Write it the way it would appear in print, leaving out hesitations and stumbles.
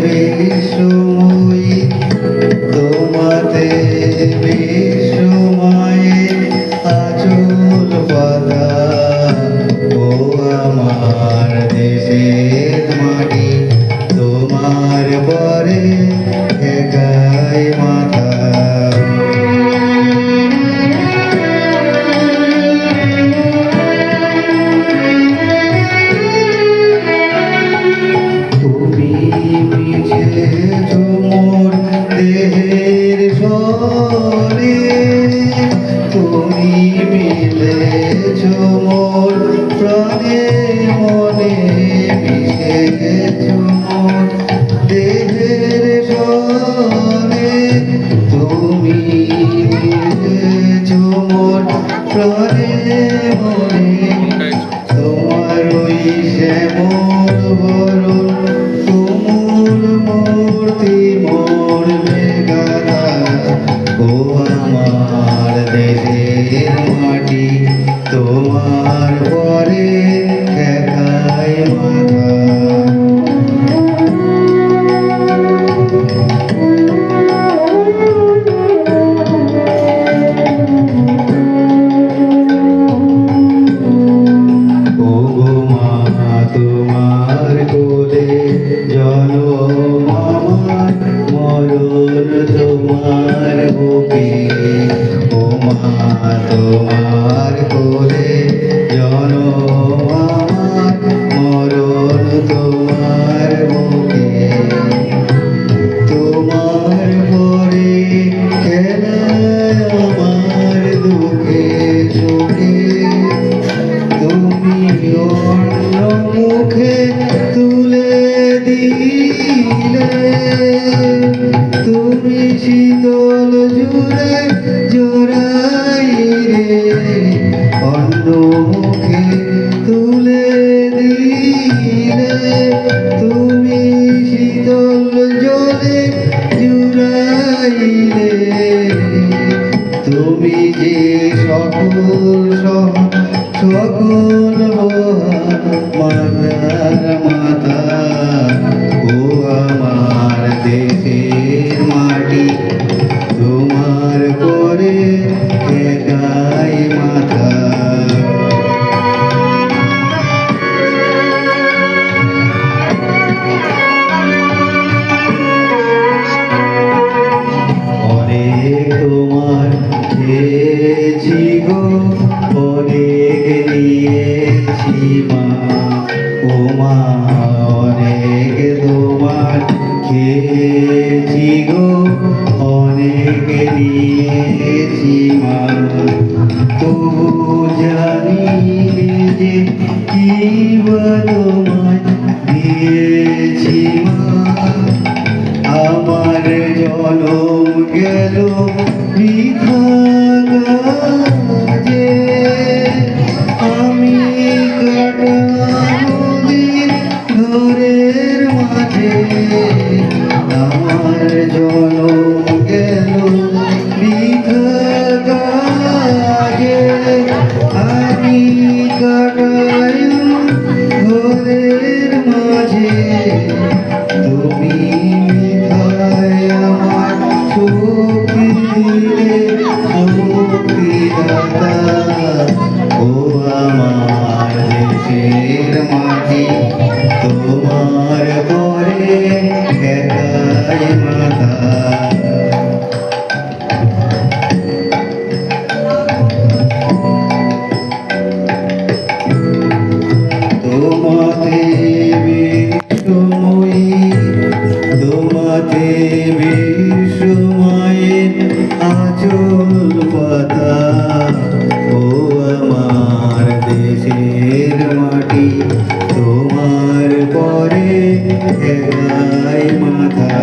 বিশ্বময়ী তোমাতে বিশ্বময়ে আচল পাতা ও আমার দেশের মাটি তোমার পরে একাই মাথা তুমি মিছেছ মোর দেহের সরে তুমি মিলেছ মোর প্রাণে মনে মিশেছ মোর দেহের সরে তুমি মিলেছ মোর প্রাণে মনে তোমার ওই শ্যামল বরণ তুমুল মূর্তি মোর বেগাতা ও আমার দেশের মাটি তোমার পরে একাই মাথা তোমার কোলে জনম আমার মরণ তোমার বুকে ও মা তোমার কোলে জনম আমার মরণ তোমার বুকে তোমার পরে খেলা আমার দুঃখে সুখে তুমি অন্য মুখে তুলে দিলে তুমি শীতল জুড়ে জোড়াইলে অন্য মুখে তুলে দিলে তুমি শীতল জলে জুড়াইলে তুমি যে সকল সকল মাতার মাতা ও আমার দেশের মাটি তোমার করে একাই মাথা অনেক তোমার খেয়েছি গো অনেক নিয়েছি মা ও মা অনেক তোমার খেয়েছি গো অনেক নিয়েছি মা তবু জানি যে কি তোমায় দিয়েছি মা আমার জনম গেল বৃথা কাজে আমি কাটানো দিন ঘরের মাঝে আমার জনম গেল বৃথা কাজে আমি কাটাই ঘরের মাঝে তুমি আমার শক্তি দিলে শক্তিদাতা ও আমার দেশের মাটি তোমার পরে একাই মাথা তোমাতে বিশ্বময়ী তোমাতে বিশ্বময়ের আচল পাতা ও আমার দেশের মাটি তোমার পরে একাই মাথা